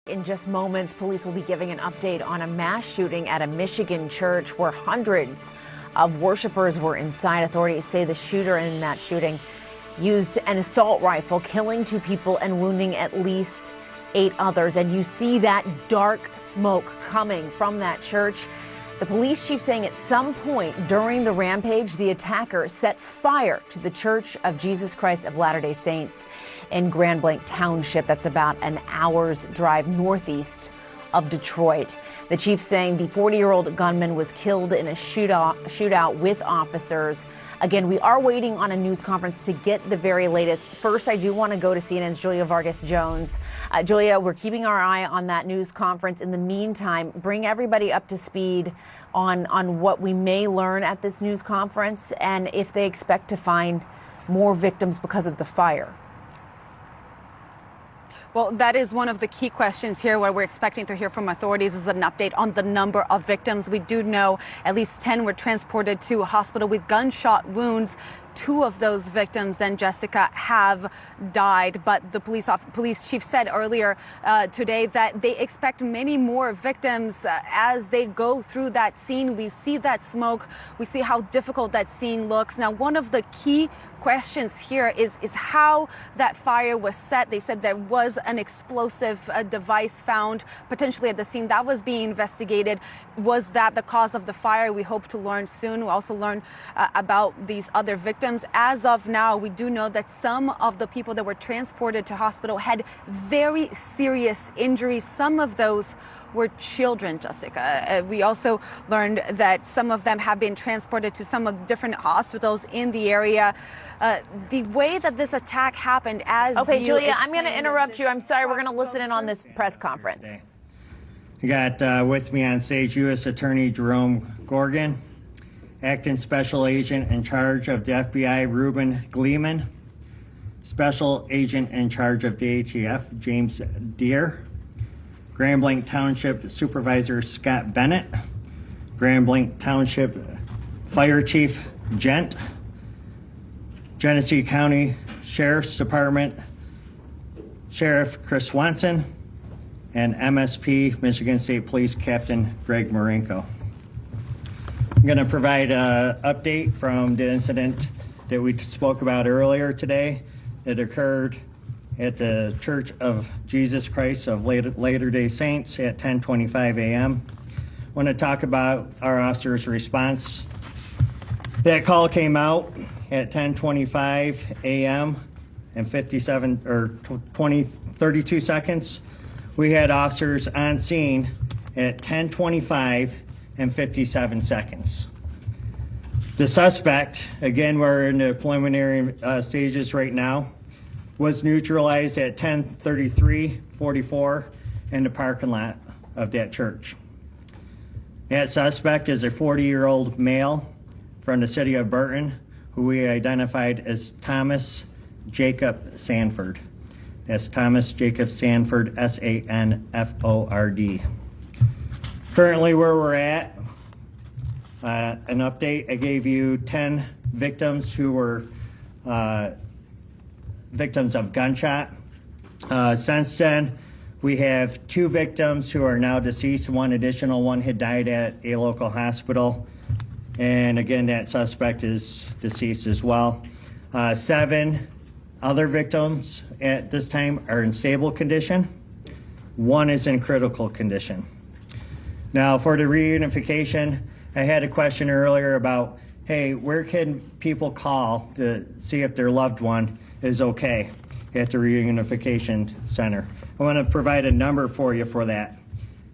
In just moments, police will be giving an update on a mass shooting at a Michigan church where hundreds of worshipers were inside. Authorities say the shooter in that shooting used an assault rifle, killing 2 people and wounding at least 8 others. And you see that dark smoke coming from that church. The police chief saying at some point during the rampage, the attacker set fire to the Church of Jesus Christ of Latter-day Saints in Grand Blanc Township. That's about an hour's drive northeast of Detroit. The chief saying the 40-year-old gunman was killed in a shootout with officers. Again, we are waiting on a news conference to get the very latest. First, I do want to go to CNN's Julia Vargas Jones. Julia, we're keeping our eye on that news conference. In the meantime, bring everybody up to speed on what we may learn at this news conference and if they expect to find more victims because of the fire. Well, that is one of the key questions here. What we're expecting to hear from authorities is an update on the number of victims. We do know at least 10 were transported to a hospital with gunshot wounds. 2 of those victims, then Jessica, have died. But the police chief said earlier today that they expect many more victims as they go through that scene. We see that smoke. We see how difficult that scene looks. Now, one of the key questions here is how that fire was set. They said there was an explosive device found potentially at the scene that was being investigated. Was that the cause of the fire? We hope to learn soon. We'll also learn about these other victims. As of now, we do know that some of the people that were transported to hospital had very serious injuries. Some of those were children, Jessica. We also learned that some of them have been transported to some of different hospitals in the area. The way that this attack happened, as okay, Julia, I'm going to interrupt you. I'm sorry. We're going to listen in on this press conference. I got with me on stage U.S. Attorney Jerome Gorgon, Acting Special Agent in charge of the FBI, Ruben Gleeman, Special Agent in charge of the ATF, James Deere, Grand Blanc Township Supervisor Scott Bennett, Grand Blanc Township Fire Chief Gent, Genesee County Sheriff's Department Sheriff Chris Swanson, and MSP Michigan State Police Captain Greg Marenko. I'm going to provide an update from the incident that we spoke about earlier today. It occurred at the Church of Jesus Christ of Latter-day Saints at 10:25 a.m. I want to talk about our officer's response. That call came out at 10:25 a.m. and 32 seconds. We had officers on scene at 10:25 and 57 seconds. The suspect, again, we're in the preliminary stages right now, was neutralized at 10:33:44 in the parking lot of that church. That suspect is a 40-year-old male from the city of Burton, who we identified as Thomas Jacob Sanford. That's Thomas Jacob Sanford, S-A-N-F-O-R-D. Currently where we're at, an update, I gave you 10 victims who were victims of gunshot. Since then, we have 2 victims who are now deceased. One had died at a local hospital. And again, that suspect is deceased as well. 7 other victims at this time are in stable condition. 1 is in critical condition. Now, for the reunification, I had a question earlier about, hey, where can people call to see if their loved one is okay at the reunification center? I want to provide a number for you for that.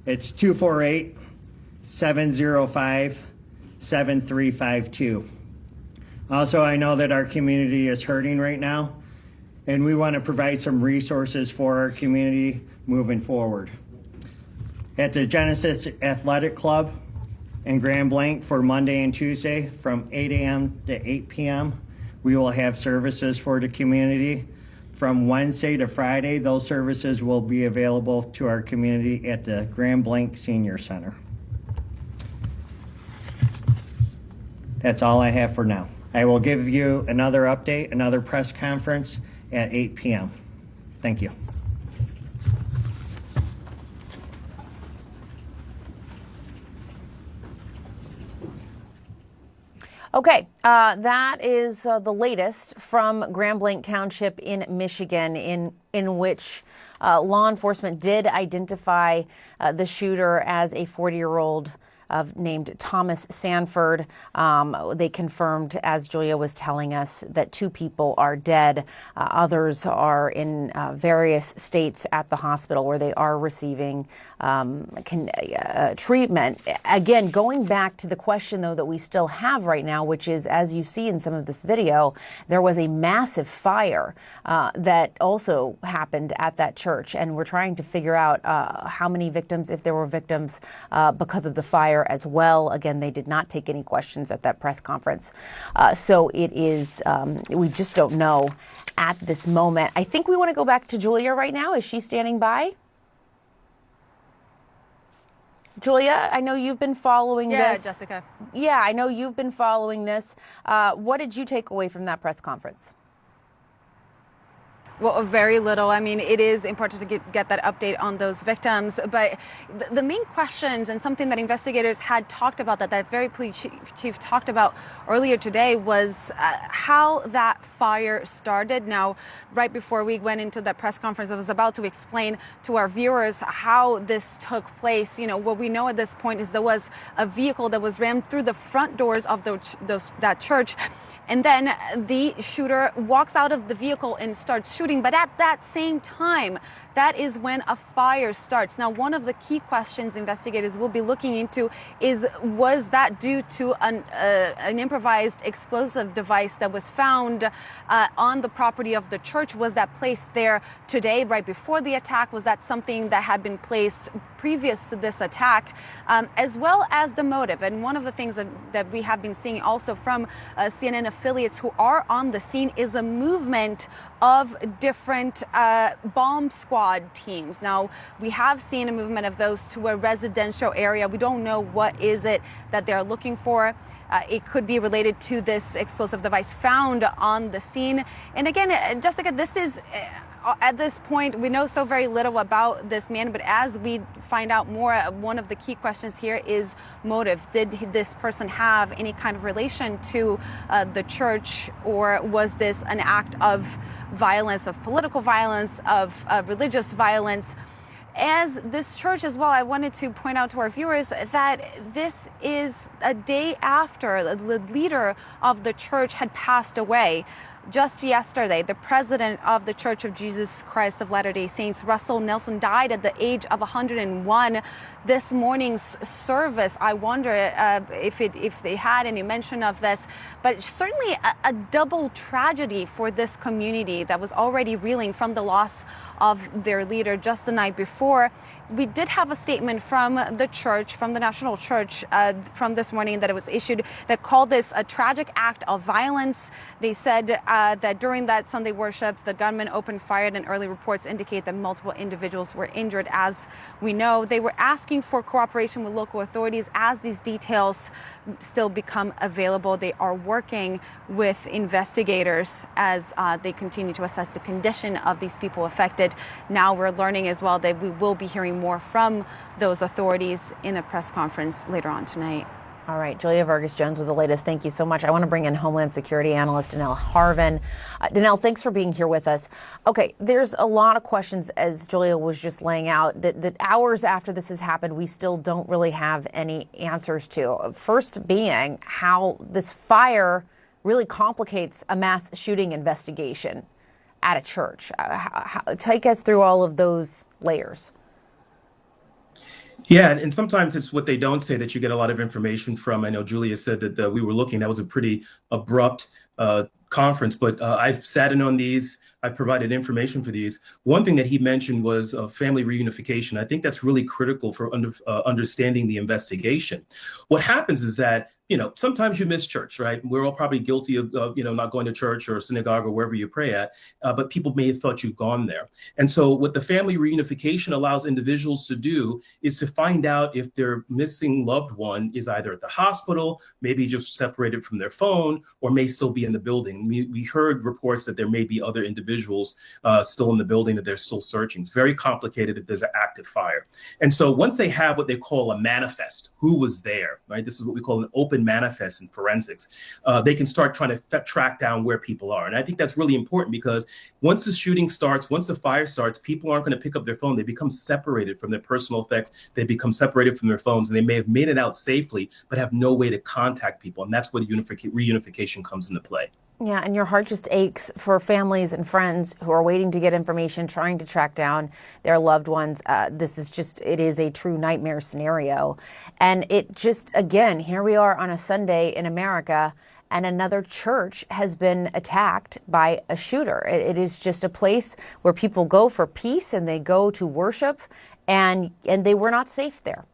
It's 248-705-7352. Also, I know that our community is hurting right now, and we want to provide some resources for our community moving forward. At the Genesis Athletic Club in Grand Blanc for Monday and Tuesday from 8 a.m. to 8 p.m., we will have services for the community. From Wednesday to Friday, those services will be available to our community at the Grand Blanc Senior Center. That's all I have for now. I will give you another update, another press conference at 8 p.m. Thank you. Okay, that is the latest from Grand Blanc Township in Michigan, in which law enforcement did identify the shooter as a 40-year-old named Thomas Sanford. They confirmed, as Julia was telling us, that 2 people are dead. Others are in various states at the hospital where they are receiving treatment. Again, going back to the question, though, that we still have right now, which is, as you see in some of this video, there was a massive fire that also happened at that church. And we're trying to figure out how many victims, if there were victims, because of the fire as well. Again, they did not take any questions at that press conference. So it is, we just don't know at this moment. I think we want to go back to Julia right now. Is she standing by? Julia, I know you've been following this. Yeah, Jessica. Yeah, I know you've been following this. What did you take away from that press conference? Well, very little. I mean, it is important to get that update on those victims. But the main questions, and something that investigators had talked about, that very police chief talked about earlier today, was how that fire started. Now, right before we went into that press conference, I was about to explain to our viewers how this took place. You know, what we know at this point is there was a vehicle that was rammed through the front doors of that church. And then the shooter walks out of the vehicle and starts shooting. But at that same time, that is when a fire starts. Now, one of the key questions investigators will be looking into is, was that due to an improvised explosive device that was found on the property of the church? Was that placed there today, right before the attack? Was that something that had been placed previous to this attack, as well as the motive? And one of the things that we have been seeing also from CNN affiliates who are on the scene is a movement of different bomb squad teams. Now, we have seen a movement of those to a residential area. We don't know what is it that they're looking for. It could be related to this explosive device found on the scene. And again, Jessica, this is, at this point, we know so very little about this man, but as we find out more, one of the key questions here is motive. Did this person have any kind of relation to the church, or was this an act of violence, of political violence, of religious violence? As this church as well, I wanted to point out to our viewers that this is a day after the leader of the church had passed away. Just yesterday, the president of the Church of Jesus Christ of Latter-day Saints, Russell Nelson, died at the age of 101. This morning's service, I wonder if they had any mention of this, but certainly a double tragedy for this community that was already reeling from the loss of their leader just the night before. We did have a statement from the church, from the National Church, from this morning that it was issued, that called this a tragic act of violence. They said that during that Sunday worship, the gunman opened fire, and early reports indicate that multiple individuals were injured. As we know, they were asking for cooperation with local authorities as these details still become available. They are working with investigators as they continue to assess the condition of these people affected. Now we're learning as well that we will be hearing more from those authorities in a press conference later on tonight. All right, Julia Vargas-Jones with the latest. Thank you so much. I want to bring in Homeland Security Analyst Danelle Harvin. Danelle, thanks for being here with us. Okay, there's a lot of questions, as Julia was just laying out, that hours after this has happened, we still don't really have any answers to. First being how this fire really complicates a mass shooting investigation at a church. Take us through all of those layers. Yeah, and sometimes it's what they don't say that you get a lot of information from. I know Julia said that we were looking. That was a pretty abrupt conference, but I've sat in on these. I've provided information for these. One thing that he mentioned was family reunification. I think that's really critical for understanding the investigation. What happens is that, sometimes you miss church, right? We're all probably guilty of, not going to church or synagogue or wherever you pray at, but people may have thought you've gone there. And so what the family reunification allows individuals to do is to find out if their missing loved one is either at the hospital, maybe just separated from their phone, or may still be in the building. searching. We heard reports that there may be other individuals still in the building, that they're still searching. It's very complicated if there's an active fire. And so once they have what they call a manifest, who was there, right? This is what we call an open manifest in forensics. They can start trying to track down where people are. And I think that's really important, because once the shooting starts, once the fire starts, people aren't going to pick up their phone. They become separated from their personal effects. They become separated from their phones, and they may have made it out safely, but have no way to contact people. And that's where the reunification comes into play. Yeah, and your heart just aches for families and friends who are waiting to get information, trying to track down their loved ones. It is a true nightmare scenario. And it just, again, here we are on a Sunday in America, and another church has been attacked by a shooter. It is just a place where people go for peace and they go to worship, and they were not safe there.